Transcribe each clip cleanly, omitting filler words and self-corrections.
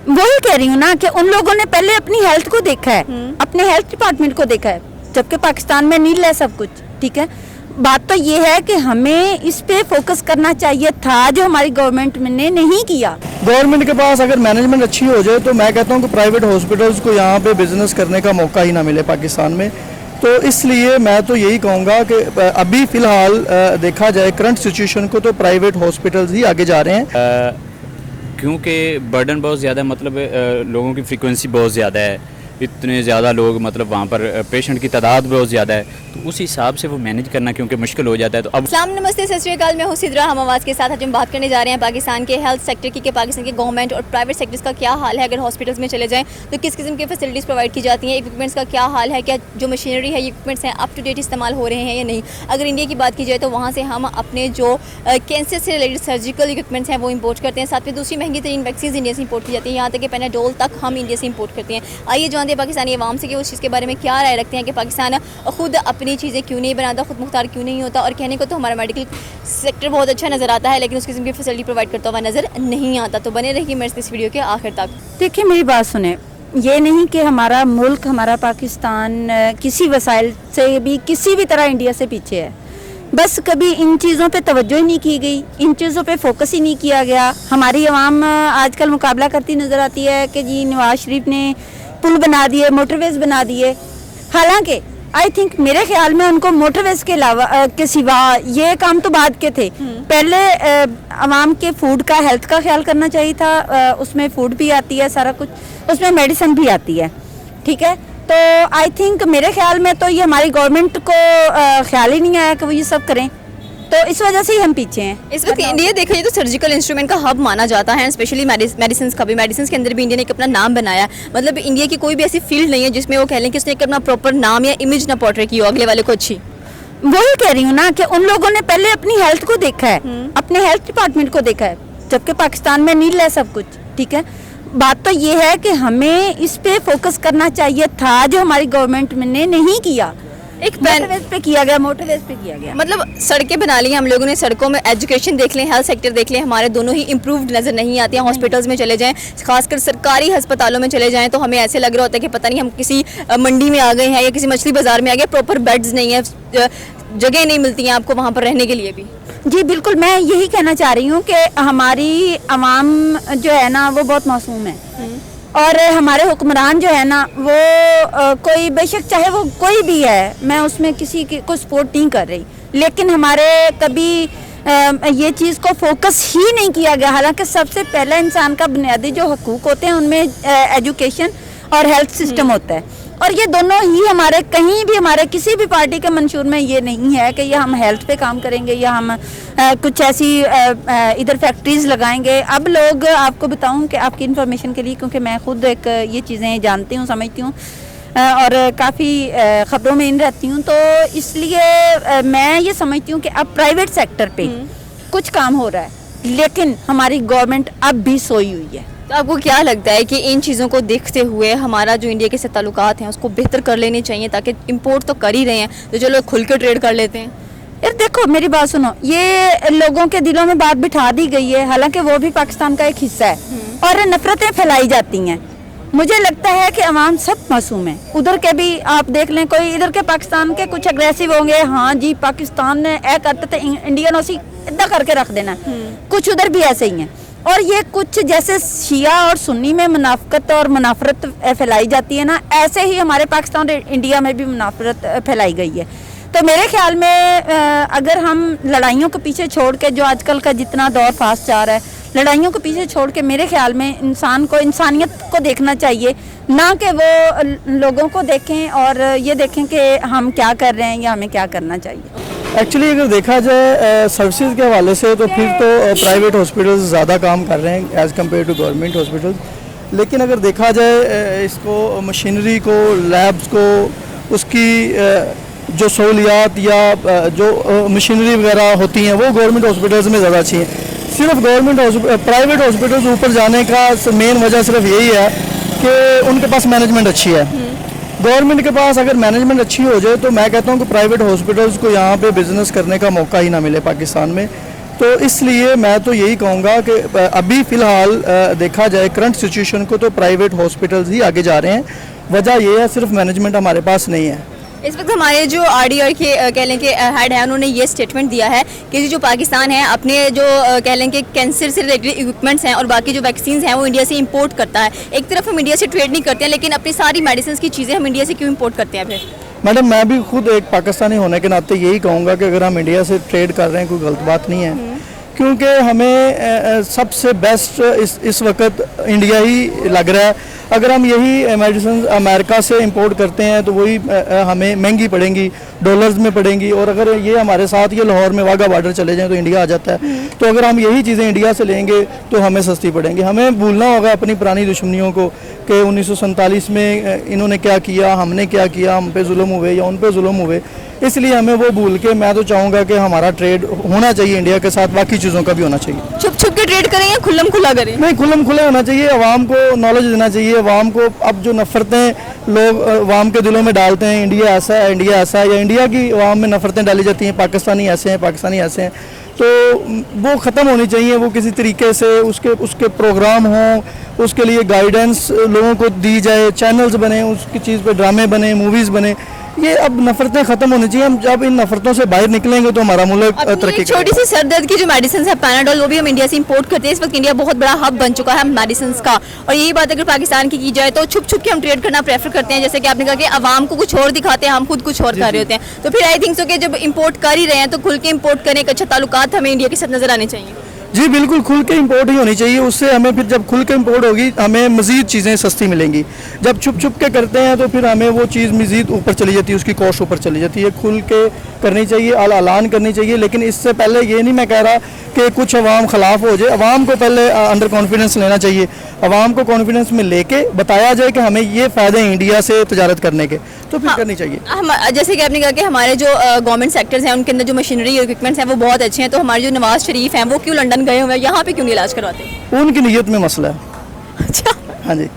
वही कह रही हूँ ना कि उन लोगों ने पहले अपनी हेल्थ को देखा है, अपने हेल्थ डिपार्टमेंट को देखा है, जबकि पाकिस्तान में नील है सब कुछ। ठीक है, बात तो ये है कि हमें इस पे फोकस करना चाहिए था, जो हमारी गवर्नमेंट ने नहीं किया। गवर्नमेंट के पास अगर मैनेजमेंट अच्छी हो जाए तो मैं कहता हूँ कि प्राइवेट हॉस्पिटल्स को यहाँ पे बिजनेस करने का मौका ही ना मिले पाकिस्तान में। तो इसलिए मैं तो यही कहूँगा कि अभी फ़िलहाल देखा जाए करंट सिचुएशन को तो प्राइवेट हॉस्पिटल्स ही आगे जा रहे हैं, क्योंकि बर्डन बहुत ज़्यादा है, मतलब लोगों की फ्रीक्वेंसी बहुत ज़्यादा है, इतने ज़्यादा लोग, मतलब वहाँ पर पेशेंट की तादाद बहुत ज़्यादा है, तो उस हिसाब से वो मैनेज करना क्योंकि मुश्किल हो जाता है। तो अब अस्सलाम नमस्ते सत श्री अकाल, मैं हूं सिद्रा हम आवाज़ के साथ। आज हम बात करने जा रहे हैं पाकिस्तान के हेल्थ सेक्टर की कि पाकिस्तान के गवर्नमेंट और प्राइवेट सेक्टर्स का क्या हाल है। अगर हॉस्पिटल्स में चले जाएं तो किस किस्म की फैसिलिटीज़ प्रोवाइड की जाती हैं, इक्विपमेंट्स का क्या हाल है, क्या जो मशीनरी है, इक्विपमेंट्स हैं अप टू डेट इस्तेमाल हो रहे हैं या नहीं। अगर इंडिया की बात की जाए तो वहाँ से हम अपने जो कैंसर से रिलेटेड सर्जिकल इक्विपमेंट्स हैं वो इंपोर्ट करते हैं, साथ में दूसरी महंगी तरीन वैक्सीन इंडिया से इंपोर्ट की जाती है, यहाँ तक कि पेनाडोल तक हम इंडिया से इंपोर्ट करते हैं। आइए जानते हैं पाकिस्तानी अवाम से कि उस चीज़ के बारे में क्या राय रखते हैं कि पाकिस्तान खुद अपनी चीज़ें क्यों नहीं बनाता, खुद मुख्तार क्यों नहीं होता। और कहने को तो हमारा मेडिकल सेक्टर बहुत अच्छा नज़र आता है, लेकिन उस किस्म की फैसिलिटी प्रोवाइड करता हुआ नज़र नहीं आता। तो बने रहिए मेरे इस वीडियो के आखिर तक। देखिए मेरी बात सुने, ये नहीं कि हमारा मुल्क, हमारा पाकिस्तान किसी वसाइल से भी किसी भी तरह इंडिया से पीछे है, बस कभी इन चीज़ों पे तवज्जो ही नहीं की गई, इन चीज़ों पे फोकस ही नहीं किया गया। हमारी आवाम आजकल मुकाबला करती नज़र आती है कि जी नवाज शरीफ ने पुल बना दिए, मोटरवेज बना दिए। हालांकि आई थिंक मेरे ख्याल में उनको मोटरवेज के अलावा के सिवा ये काम तो बाद के थे। पहले आवाम के फूड का, हेल्थ का ख्याल करना चाहिए था। उसमें फूड भी आती है, सारा कुछ, उसमें मेडिसिन भी आती है। ठीक है, तो आई थिंक मेरे ख्याल में तो ये हमारी गवर्नमेंट को ख्याल ही नहीं आया कि वो ये सब करें, तो इस वजह से ही हम पीछे हैं। इस वक्त इंडिया देखा जाए तो सर्जिकल इंस्ट्रूमेंट का हब माना जाता है, स्पेशली मेडिसिन का भी। मेडिसिन के अंदर भी इंडिया ने एक अपना नाम बनाया है। मतलब इंडिया की कोई भी ऐसी फील्ड नहीं है जिसमें वो कह लें कि उसने एक अपना प्रॉपर नाम या इमेज ना पोर्ट्रे की हो अगले वाले को अच्छी। वही कह रही हूँ ना कि उन लोगों ने पहले अपनी हेल्थ को देखा है, अपने हेल्थ डिपार्टमेंट को देखा है, जबकि पाकिस्तान में नील है सब कुछ। ठीक है, बात तो ये है कि हमें इस पे फोकस करना चाहिए था, जो हमारी गवर्नमेंट ने नहीं किया। एक मोटरवेज पे किया गया, मोटरवेज पे किया गया, मतलब सड़कें बना ली हम लोगों ने, सड़कों में एजुकेशन देख लें, हेल्थ सेक्टर देख लें, हमारे दोनों ही इंप्रूव्ड नज़र नहीं आते हैं। हॉस्पिटल्स में चले जाएं, खासकर सरकारी अस्पतालों में चले जाएं तो हमें ऐसे लग रहा होता है कि पता नहीं हम किसी मंडी में आ गए हैं या किसी मछली बाजार में आ गए। प्रॉपर बेड्स नहीं है, जगह नहीं मिलती हैं आपको वहाँ पर रहने के लिए भी। जी बिल्कुल, मैं यही कहना चाह रही हूँ कि हमारी आवाम जो है ना वो बहुत मासूम है, और हमारे हुक्मरान जो है ना वो कोई बेशक चाहे वो कोई भी है, मैं उसमें किसी को सपोर्ट नहीं कर रही, लेकिन हमारे कभी ये चीज़ को फोकस ही नहीं किया गया। हालांकि सबसे पहला इंसान का बुनियादी जो हकूक़ होते हैं उनमें एजुकेशन और हेल्थ सिस्टम होता है, और ये दोनों ही हमारे कहीं भी, हमारे किसी भी पार्टी के मंशूर में ये नहीं है कि ये हम हेल्थ पे काम करेंगे या हम कुछ ऐसी इधर फैक्ट्रीज लगाएंगे। अब लोग, आपको बताऊं कि आपकी इन्फॉर्मेशन के लिए, क्योंकि मैं खुद एक ये चीज़ें जानती हूँ, समझती हूँ और काफ़ी ख़बरों में इन रहती हूँ, तो इसलिए मैं ये समझती हूँ कि अब प्राइवेट सेक्टर पे कुछ काम हो रहा है, लेकिन हमारी गवर्नमेंट अब भी सोई हुई है। तो आपको क्या लगता है कि इन चीज़ों को देखते हुए हमारा जो इंडिया के साथ ताल्लुकात हैं उसको बेहतर कर लेने चाहिए, ताकि इंपोर्ट तो कर ही रहे हैं तो चलो खुल के ट्रेड कर लेते हैं। यार देखो मेरी बात सुनो, ये लोगों के दिलों में बात बिठा दी गई है, हालांकि वो भी पाकिस्तान का एक हिस्सा है, और नफरतें फैलाई जाती हैं। मुझे लगता है कि अवाम सब मासूम है, उधर के भी आप देख लें, कोई इधर के पाकिस्तान के कुछ अग्रेसिव होंगे, हाँ जी पाकिस्तान ने ऐ करते थे, इंडियन उसी इतना करके रख देना, कुछ उधर भी ऐसे ही हैं। और ये कुछ जैसे शिया और सुन्नी में मुनाफकत और मुनाफरत फैलाई जाती है ना, ऐसे ही हमारे पाकिस्तान और इंडिया में भी मुनाफरत फैलाई गई है। तो मेरे ख्याल में अगर हम लड़ाइयों को पीछे छोड़ के, जो आजकल का जितना दौर फास्ट जा रहा है, लड़ाइयों को पीछे छोड़ के मेरे ख्याल में इंसान को, इंसानियत को देखना चाहिए, ना कि वो लोगों को देखें और ये देखें कि हम क्या कर रहे हैं या हमें क्या करना चाहिए। एक्चुअली अगर देखा जाए सर्विसेज के हवाले से तो फिर तो प्राइवेट हॉस्पिटल्स ज़्यादा काम कर रहे हैं as compared to government hospitals, लेकिन अगर देखा जाए इसको, मशीनरी को, लैब्स को, उसकी जो सहूलियात या जो मशीनरी वगैरह होती हैं वो गवर्नमेंट हॉस्पिटल्स में ज़्यादा अच्छी हैं। सिर्फ प्राइवेट हॉस्पिटल्स ऊपर जाने का मेन वजह सिर्फ यही है कि उनके पास मैनेजमेंट अच्छी है। गवर्नमेंट के पास अगर मैनेजमेंट अच्छी हो जाए तो मैं कहता हूँ कि प्राइवेट हॉस्पिटल्स को यहाँ पे बिजनेस करने का मौका ही ना मिले पाकिस्तान में। तो इसलिए मैं तो यही कहूँगा कि अभी फ़िलहाल देखा जाए करंट सिचुएशन को तो प्राइवेट हॉस्पिटल्स ही आगे जा रहे हैं। वजह ये है सिर्फ मैनेजमेंट हमारे पास नहीं है। इस वक्त हमारे जो आरडीआर के कह लें कि हेड है, उन्होंने ये स्टेटमेंट दिया है कि जो पाकिस्तान है अपने जो कह लें कि कैंसर से रिलेटेड इक्विपमेंट्स हैं और बाकी जो वैक्सीन हैं वो इंडिया से इंपोर्ट करता है। एक तरफ हम इंडिया से ट्रेड नहीं करते हैं, लेकिन अपनी सारी मेडिसिन की चीज़ें हम इंडिया से क्यों इंपोर्ट करते हैं फिर? मैडम, मैं भी खुद एक पाकिस्तानी होने के नाते यही कहूँगा कि अगर हम इंडिया से ट्रेड कर रहे हैं कोई गलत बात नहीं है, क्योंकि हमें सबसे बेस्ट इस वक्त इंडिया ही लग रहा है। अगर हम यही मेडिसिन अमेरिका से इंपोर्ट करते हैं तो वही हमें महंगी पड़ेंगी, डॉलर्स में पड़ेंगी, और अगर ये हमारे साथ ये लाहौर में वाघा बॉर्डर चले जाएं तो इंडिया आ जाता है। तो अगर हम यही चीज़ें इंडिया से लेंगे तो हमें सस्ती पड़ेंगी। हमें भूलना होगा अपनी पुरानी दुश्मनियों को कि 1947 में इन्होंने क्या किया, हमने क्या किया, हम पे जुल्म हुए या उन पे जुल्म हुए। इसलिए हमें वो भूल के मैं तो चाहूँगा कि हमारा ट्रेड होना चाहिए इंडिया के साथ, बाकी चीज़ों का भी होना चाहिए। छुप छुप के ट्रेड करें या खुल्लम खुला करें? नहीं, खुल्लम खुला होना चाहिए। अवाम को नॉलेज देना चाहिए। अवाम को अब जो नफ़रतें लोग अवाम के दिलों में डालते हैं, इंडिया ऐसा है, इंडिया ऐसा है, या इंडिया की अवाम में नफ़रतें डाली जाती हैं, पाकिस्तानी ऐसे हैं, पाकिस्तानी ऐसे हैं, तो वो ख़त्म होनी चाहिए। वो किसी तरीके से उसके प्रोग्राम हों, उसके लिए गाइडेंस लोगों को दी जाए, चैनल्स बने, उसकी चीज़ पे ड्रामे बने, मूवीज़ बने। ये अब नफरतें खत्म होनी चाहिए। हम जब इन नफरतों से बाहर निकलेंगे तो हमारा मुल्क तरक्की करेगा। छोटी सी सर दर्द की जो मेडिसिन है पैनाडोल, वो भी हम इंडिया से इंपोर्ट करते हैं। इस वक्त इंडिया बहुत बड़ा हब बन चुका है मेडिसिन का, और यही बात अगर पाकिस्तान की जाए तो छुप छुप के हम ट्रेड करना प्रेफर करते हैं। जैसे कि आपने कहा कि आवाम को कुछ और दिखाते हैं, हम खुद कुछ और कर रहे होते हैं। तो फिर आई थिंक सो कि जब इंपोर्ट कर ही रहे हैं तो खुल के इंपोर्ट करने के अच्छा ताल्लुकात हमें इंडिया के साथ नजर आने चाहिए। जी बिल्कुल, खुल के इंपोर्ट ही होनी चाहिए। उससे हमें फिर जब खुल के इंपोर्ट होगी हमें मज़ीद चीज़ें सस्ती मिलेंगी। जब छुप छुप के करते हैं तो फिर हमें वो चीज़ मज़ीद ऊपर चली जाती है, उसकी कॉस्ट ऊपर चली जाती है। खुल के करनी चाहिए, ऐलान करनी चाहिए, लेकिन इससे पहले ये नहीं मैं कह रहा कि कुछ अवाम ख़िलाफ़ हो जाए। अवाम को पहले अंडर कॉन्फिडेंस लेना चाहिए। अवाम को कॉन्फिडेंस में लेके बताया जाए कि हमें ये फ़ायदे हैं इंडिया से तजारत करने के, तो फिर करनी चाहिए। हम जैसे कि आपने कहा कि हमारे जो गवर्नमेंट सेक्टर्स हैं उनके अंदर जो मशीनरी और इक्विपमेंट्स हैं वो बहुत अच्छे हैं, तो हमारे जो नवाज शरीफ हैं वो क्यों लंदन गए हुए हैं, यहाँ पे क्यों नहीं इलाज करवाते? उनकी नीयत में मसला है। अच्छा, हाँ जी,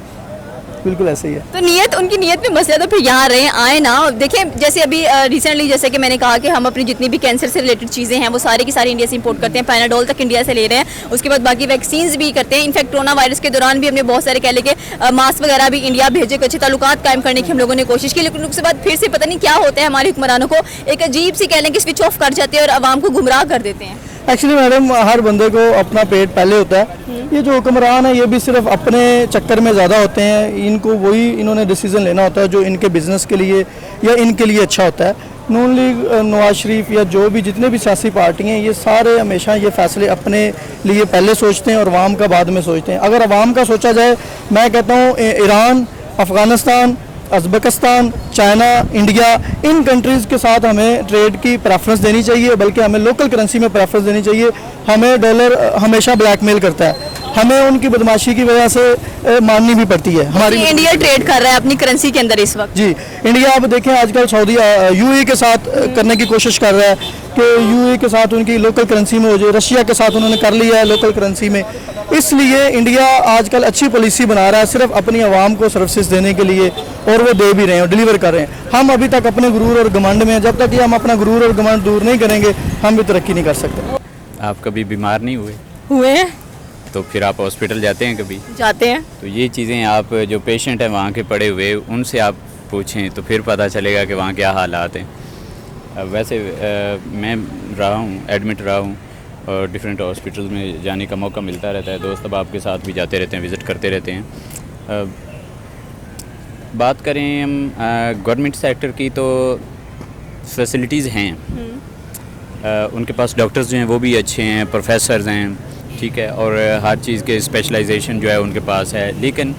बिल्कुल ऐसे ही है। तो नीयत, उनकी नीयत में मसला, तो फिर यहाँ रहे आए ना। देखिए जैसे अभी रिसेंटली जैसे कि मैंने कहा कि हम अपनी जितनी भी कैंसर से रिलेटेड चीज़ें हैं वो सारी की सारी इंडिया से इंपोर्ट करते हैं। पैनाडोल तक इंडिया से ले रहे हैं, उसके बाद बाकी वैक्सीन्स भी करते हैं। इनफैक्ट कोरोना वायरस के दौरान भी हमने बहुत सारे कह लेके मास्क वगैरह भी इंडिया भेजे, अच्छे ताल्लुकात कायम करने की हम लोगों ने कोशिश की। लेकिन उसके बाद फिर से पता नहीं क्या होता है, हमारे हुक्मरानों को एक अजीब सी कह लें कि स्विच ऑफ कर जाते हैं और आवाम को गुमराह कर देते हैं। एक्चुअली मैडम, हर बंदे को अपना पेट पहले होता है। ये जो हुक्मरान है ये भी सिर्फ अपने चक्कर में ज़्यादा होते हैं। इनको वही इन्होंने डिसीज़न लेना होता है जो इनके बिज़नेस के लिए या इनके लिए अच्छा होता है। नून लीग, नवाज शरीफ या जो भी जितने भी सियासी पार्टी हैं, ये सारे हमेशा ये फैसले अपने लिए पहले सोचते हैं और अवाम का बाद में सोचते हैं। अगर अवाम का सोचा जाए, मैं कहता हूँ Iran, Afghanistan, Uzbekistan, China, India, इन कंट्रीज़ के साथ हमें ट्रेड की प्रेफरेंस देनी चाहिए, बल्कि हमें लोकल करेंसी में प्रेफरेंस देनी चाहिए। हमें डॉलर हमेशा ब्लैकमेल करता है, हमें उनकी बदमाशी की वजह से माननी भी पड़ती है। हमारी इंडिया ट्रेड कर रहा है अपनी करेंसी के अंदर इस वक्त। जी, इंडिया आप देखें आजकल सऊदी यूएई के साथ करने की कोशिश कर रहा है कि यूएई के साथ उनकी लोकल करेंसी में हो जाए। रशिया के साथ उन्होंने कर लिया है लोकल करेंसी में। इसलिए इंडिया आजकल अच्छी पॉलिसी बना रहा है सिर्फ अपनी आवाम को सर्विसेज देने के लिए, और वो दे भी रहे हैं, डिलीवर कर रहे हैं। हम अभी तक अपने गुरूर और घमंड में हैं। जब तक ये हम अपना गुरूर और घमंड दूर नहीं करेंगे हम भी तरक्की नहीं कर सकते। आप कभी बीमार नहीं हुए? हुए हैं, तो फिर आप हॉस्पिटल जाते हैं कभी? जाते हैं। तो ये चीज़ें आप जो पेशेंट हैं वहाँ के पड़े हुए, उनसे आप पूछें तो फिर पता चलेगा कि वहाँ क्या हालात हैं। वैसे मैं रहा हूँ, एडमिट रहा हूँ, और डिफरेंट हॉस्पिटल में जाने का मौका मिलता रहता है। दोस्त अब आपके साथ भी जाते रहते हैं, विज़िट करते रहते हैं। बात करें हम गवर्नमेंट सेक्टर की, तो फैसिलिटीज़ हैं। उनके पास डॉक्टर्स जो हैं वो भी अच्छे हैं, प्रोफेसर्स हैं, ठीक है, और हर चीज़ के स्पेशलाइजेशन जो है उनके पास है। लेकिन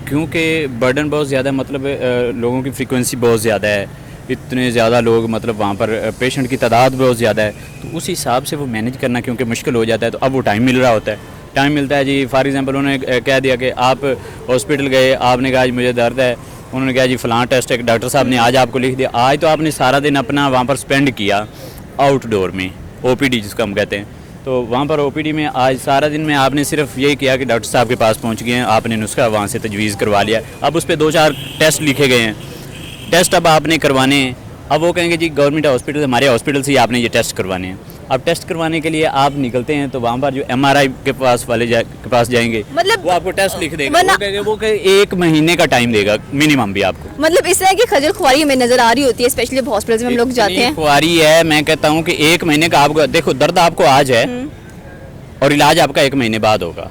क्योंकि बर्डन बहुत ज़्यादा, मतलब लोगों की फ्रीक्वेंसी बहुत ज़्यादा है, इतने ज़्यादा लोग, मतलब वहाँ पर पेशेंट की तादाद बहुत ज़्यादा है, तो उस हिसाब से वो मैनेज करना क्योंकि मुश्किल हो जाता है। तो अब वो टाइम मिल रहा होता है, टाइम मिलता है जी। फॉर एग्ज़ाम्पल उन्होंने कह दिया कि आप हॉस्पिटल गए, आपने कहा जी मुझे दर्द है, उन्होंने कहा जी फ़लाँ टेस्ट है, डॉक्टर साहब ने आज आपको लिख दिया। आज तो आपने सारा दिन अपना वहाँ पर स्पेंड किया आउटडोर में, ओपीडी जिसको हम कहते हैं। तो वहाँ पर ओपीडी में आज सारा दिन में आपने सिर्फ यही किया कि डॉक्टर साहब के पास पहुँच गए हैं, आपने नुस्खा वहाँ से तजवीज़ करवा लिया। अब उस पर 2-4 टेस्ट लिखे गए हैं, टेस्ट अब आपने करवाने हैं। अब वो कहेंगे जी गवर्नमेंट हॉस्पिटल, हमारे हॉस्पिटल से ही आपने ये टेस्ट करवाने हैं। अब टेस्ट करवाने के लिए आप निकलते हैं तो वहाँ पर जो MRI के पास के पास जाएंगे, मतलब वो आपको टेस्ट लिख देगा, वरना- वो कहेगा 1 महीने का टाइम देगा मिनिमम भी आपको। मतलब इस तरह की खजल खुआरी हमें नजर आ रही होती है, स्पेशली हॉस्पिटल्स में हम लोग जाते हैं। खुआरी है, मैं कहता हूँ कि 1 महीने का आपको, देखो दर्द आपको आज है और इलाज आपका 1 महीने बाद होगा।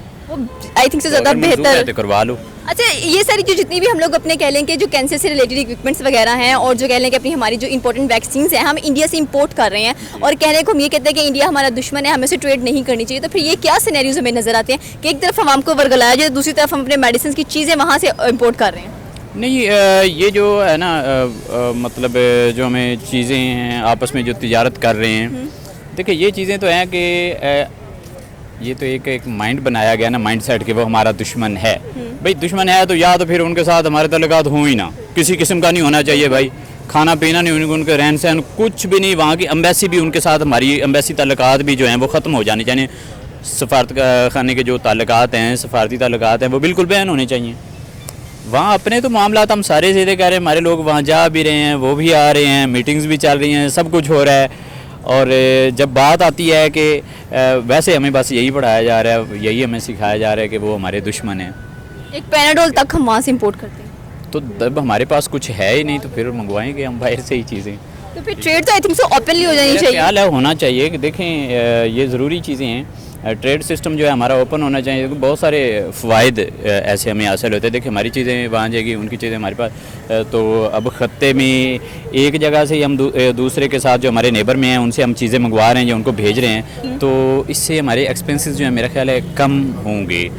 आई थिंक से ज़्यादा अगर मंजूर है बेहतर। तो करवा लो। अच्छा, ये सारी जो जितनी भी हम लोग अपने कह लें कि जो कैंसर से रिलेटेड इक्विपमेंट्स वगैरह हैं और जो कह लें कि अपनी हमारी जो इंपॉर्टेंट वैक्सीन्स हैं हम इंडिया से इंपोर्ट कर रहे हैं और कहने को हम ये कहते हैं कि इंडिया हमारा दुश्मन है, हमें से ट्रेड नहीं करनी चाहिए, तो फिर ये क्या सिनेरियोज हमें नजर आते हैं कि एक तरफ हम को वर्गलाया जाए, दूसरी तरफ हम अपने मेडिसिन की चीज़ें वहाँ से इंपोर्ट कर रहे हैं? नहीं, ये जो है ना, मतलब जो हमें चीज़ें हैं आपस में जो तिजारत कर रहे हैं, देखिए ये चीज़ें तो हैं कि ये तो एक माइंड बनाया गया ना, माइंड सेट कि वो हमारा दुश्मन है। भाई दुश्मन है तो या तो फिर उनके साथ हमारे तल्लुकात हों ही ना, किसी किस्म का नहीं होना चाहिए भाई, खाना पीना नहीं, उनके रहन सहन कुछ भी नहीं, वहाँ की एम्बेसी भी उनके साथ, हमारी एम्बेसी तल्लुकात भी जो हैं वो ख़त्म हो जाने चाहिए। सफारत खाने के जो ताल्लुकात हैं, सफारती ताल्लुकात हैं, वो बिल्कुल बैन होने चाहिए। वहाँ अपने तो मामलात हम सारे सीधे कह रहे हैं, हमारे लोग वहाँ जा भी रहे हैं, वो भी आ रहे हैं, मीटिंग्स भी चल रही हैं, सब कुछ हो रहा है। और जब बात आती है कि वैसे हमें बस यही पढ़ाया जा रहा है, यही हमें सिखाया जा रहा है कि वो हमारे दुश्मन हैं। एक पैनाडोल तक हम वहाँ से इंपोर्ट करते हैं, तो जब हमारे पास कुछ है ही नहीं तो फिर मंगवाएंगे हम बाहर से ही चीज़ें। तो फिर ट्रेड तो आई थिंक सो ओपनली हो जानी मेरा चाहिए। ख्याल है होना चाहिए कि देखें, ये ज़रूरी चीज़ें हैं, ट्रेड सिस्टम जो है हमारा ओपन होना चाहिए, क्योंकि बहुत सारे फ़ायदे ऐसे हमें हासिल होते हैं। देखिए हमारी चीज़ें वहाँ जाएगी, उनकी चीज़ें हमारे पास, तो अब ख़त्ते में एक जगह से ही हम दूसरे के साथ जो हमारे नेबर में हैं उनसे हम चीज़ें मंगवा रहे हैं या उनको भेज रहे हैं, तो इससे हमारे एक्सपेंसेस जो है मेरा ख्याल है कम होंगे,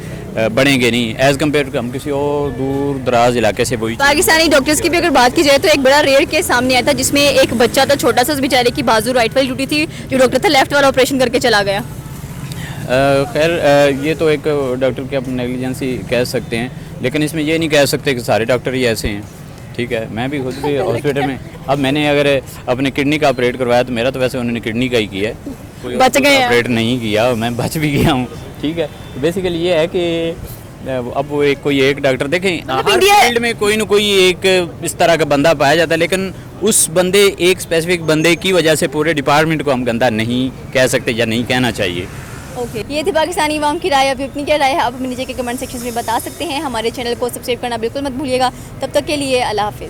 बढ़ेंगे नहीं, एज़ कम्पेयर टू हम किसी और दूर दराज इलाके से वही। पाकिस्तानी डॉक्टर्स की भी अगर बात की जाए तो एक बड़ा रेयर केस सामने आया था जिसमें एक बच्चा था छोटा सा, उस बेचारे की बाजू राइट वाली टूटी थी, जो डॉक्टर था लेफ्ट वाला ऑपरेशन करके चला गया। खैर ये तो एक डॉक्टर की अपनी नेग्लिजेंसी कह सकते हैं, लेकिन इसमें ये नहीं कह सकते कि सारे डॉक्टर ही ऐसे हैं। ठीक है, मैं भी खुद भी हॉस्पिटल में, अब मैंने अगर अपने किडनी का ऑपरेट करवाया तो मेरा तो वैसे उन्होंने किडनी का ही किया है, कोई बच गए हैं। ऑपरेट नहीं किया, मैं बच भी गया हूँ। ठीक है, बेसिकली ये है कि अब वो कोई एक डॉक्टर, देखें हर इंडिया- फील्ड में कोई ना कोई एक इस तरह का बंदा पाया जाता है, लेकिन उस बंदे, एक स्पेसिफिक बंदे की वजह से पूरे डिपार्टमेंट को हम गंदा नहीं कह सकते या नहीं कहना चाहिए। ओके, ये थी पाकिस्तानी अवाम की राय। अभी अपनी क्या राय है आप हमें नीचे के कमेंट सेक्शन में बता सकते हैं। हमारे चैनल को सब्सक्राइब करना बिल्कुल मत भूलिएगा। तब तक के लिए अल्लाह हाफिज़।